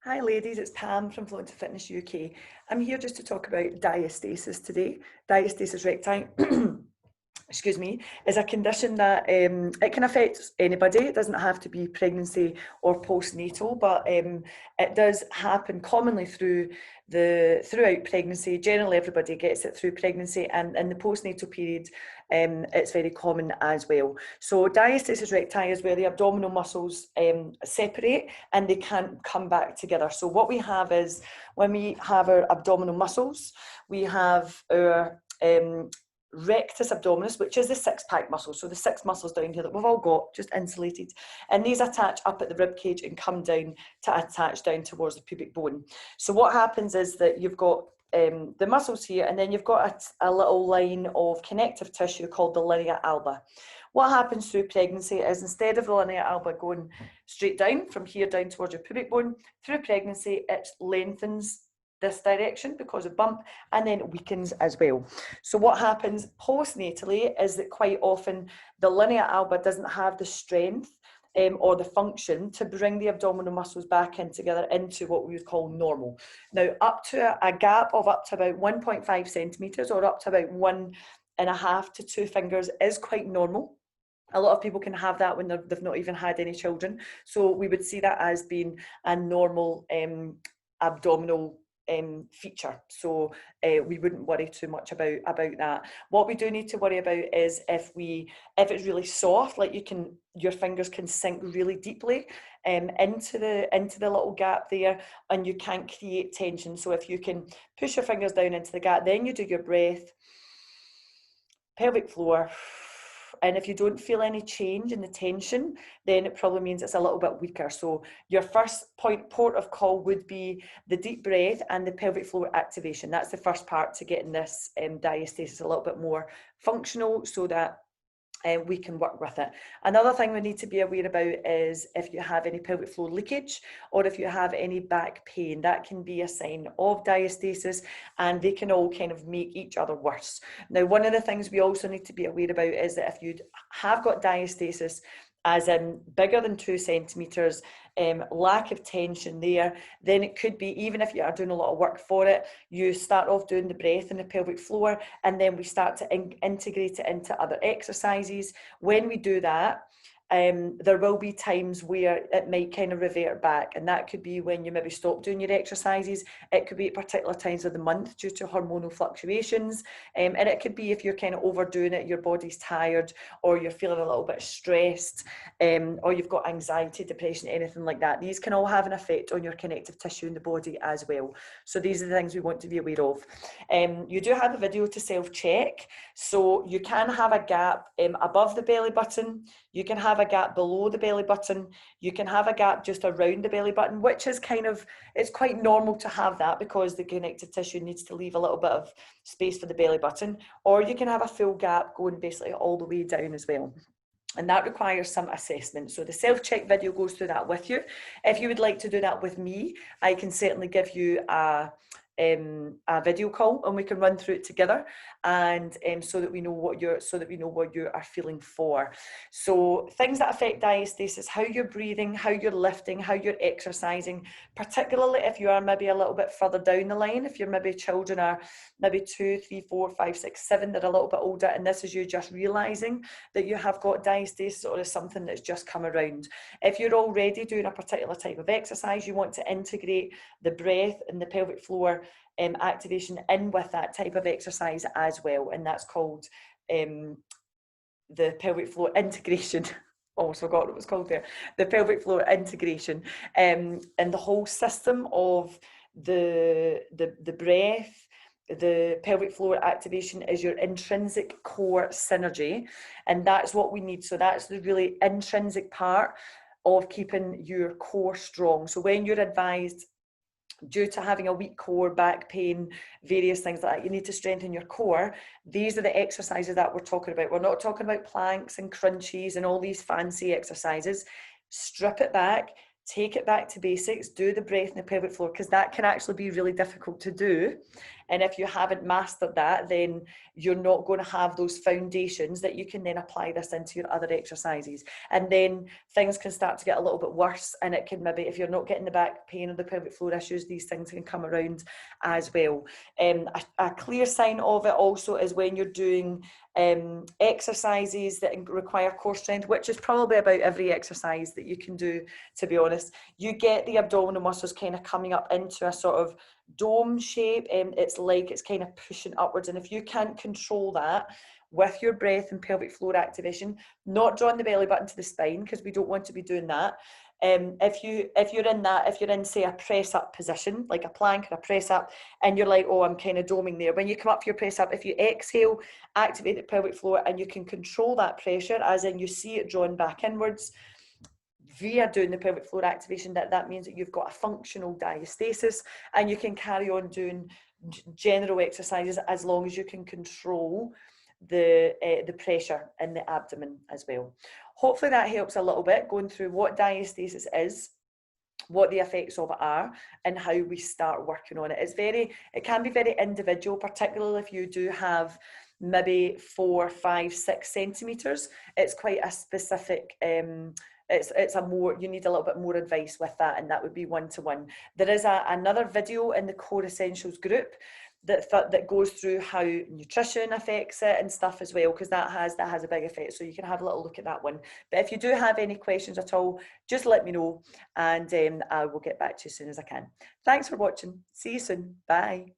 Hi ladies, it's Pam from Flow Into Fitness UK. I'm here just to talk about diastasis today. Diastasis recti, excuse me, is a condition that it can affect anybody. It doesn't have to be pregnancy or postnatal, but it does happen commonly throughout pregnancy. Generally, everybody gets it through pregnancy, and in the postnatal period, it's very common as well. So diastasis recti is where the abdominal muscles separate and they can't come back together. So what we have is when we have our abdominal muscles, we have our rectus abdominis, which is the six-pack muscle. So the six muscles down here that we've all got, just insulated. And these attach up at the rib cage and come down to attach down towards the pubic bone. So what happens is that you've got the muscles here, and then you've got a little line of connective tissue called the linea alba. What happens through pregnancy is instead of the linea alba going straight down from here down towards your pubic bone, through pregnancy it lengthens this direction because of bump, and then it weakens as well. So what happens postnatally is that quite often the linea alba doesn't have the strength or the function to bring the abdominal muscles back in together into what we would call normal. Now, up to a gap of up to about 1.5 centimetres or up to about 1.5 to 2 fingers is quite normal. A lot of people can have that when they've not even had any children. So we would see that as being a normal abdominal feature. So we wouldn't worry too much about that. What we do need to worry about is if it's really soft, like your fingers can sink really deeply into the little gap there, and you can't create tension. So if you can push your fingers down into the gap, then you do your breath, pelvic floor. And if you don't feel any change in the tension, then it probably means it's a little bit weaker. So your first port of call would be the deep breath and the pelvic floor activation. That's the first part to getting this diastasis a little bit more functional so that we can work with it. Another thing we need to be aware about is if you have any pelvic floor leakage or if you have any back pain, that can be a sign of diastasis, and they can all kind of make each other worse. Now, one of the things we also need to be aware about is that if you have got diastasis, as in bigger than 2 centimetres, lack of tension there, then it could be, even if you are doing a lot of work for it, you start off doing the breath and the pelvic floor, and then we start to integrate it into other exercises. When we do that, there will be times where it might kind of revert back, and that could be when you maybe stop doing your exercises. It could be at particular times of the month due to hormonal fluctuations, and it could be if you're kind of overdoing it, your body's tired, or you're feeling a little bit stressed, or you've got anxiety, depression, anything like that. These can all have an effect on your connective tissue in the body as well. So these are the things we want to be aware of. You do have a video to self-check, so you can have a gap above the belly button. You can have a gap below the belly button. You can have a gap just around the belly button, which is it's quite normal to have that because the connective tissue needs to leave a little bit of space for the belly button. Or you can have a full gap going basically all the way down as well. And that requires some assessment. So the self-check video goes through that with you. If you would like to do that with me, I can certainly give you a video call and we can run through it together, and so that we know what you are feeling for. So things that affect diastasis: how you're breathing, how you're lifting, how you're exercising, particularly if you are maybe a little bit further down the line, if your maybe children are maybe 2, 3, 4, 5, 6, 7, they're a little bit older, and this is you just realizing that you have got diastasis or is something that's just come around. If you're already doing a particular type of exercise, you want to integrate the breath and the pelvic floor activation in with that type of exercise as well, and that's called the pelvic floor integration. Almost forgot what it was called there. The pelvic floor integration, and the whole system of the breath, the pelvic floor activation is your intrinsic core synergy, and that's what we need. So that's the really intrinsic part of keeping your core strong. So when you're advised, due to having a weak core, back pain, various things like that, you need to strengthen your core, these are the exercises that we're talking about. We're not talking about planks and crunches and all these fancy exercises. Strip it back, take it back to basics, do the breath and the pelvic floor, because that can actually be really difficult to do And if you haven't mastered that, then you're not going to have those foundations that you can then apply this into your other exercises. And then things can start to get a little bit worse, and it can maybe, if you're not getting the back pain or the pelvic floor issues, these things can come around as well. A clear sign of it also is when you're doing exercises that require core strength, which is probably about every exercise that you can do, to be honest. You get the abdominal muscles kind of coming up into a sort of dome shape, and it's like it's kind of pushing upwards. And if you can't control that with your breath and pelvic floor activation, not drawing the belly button to the spine, because we don't want to be doing that. If you're in say a press up position, like a plank or a press up, and you're like, oh, I'm kind of doming there, when you come up for your press up, if you exhale, activate the pelvic floor, and you can control that pressure, as in you see it drawn back inwards via doing the pelvic floor activation, that means that you've got a functional diastasis, and you can carry on doing general exercises as long as you can control the pressure in the abdomen as well. Hopefully that helps a little bit, going through what diastasis is, what the effects of it are, and how we start working on it. It can be very individual, particularly if you do have maybe 4, 5, 6 centimeters. It's quite a specific it's a more, you need a little bit more advice with that, and that would be one-to-one. There is another video in the Core Essentials group that goes through how nutrition affects it and stuff as well, because that has a big effect, so you can have a little look at that one. But if you do have any questions at all, just let me know, and I will get back to you as soon as I can. Thanks for watching. See you soon. Bye.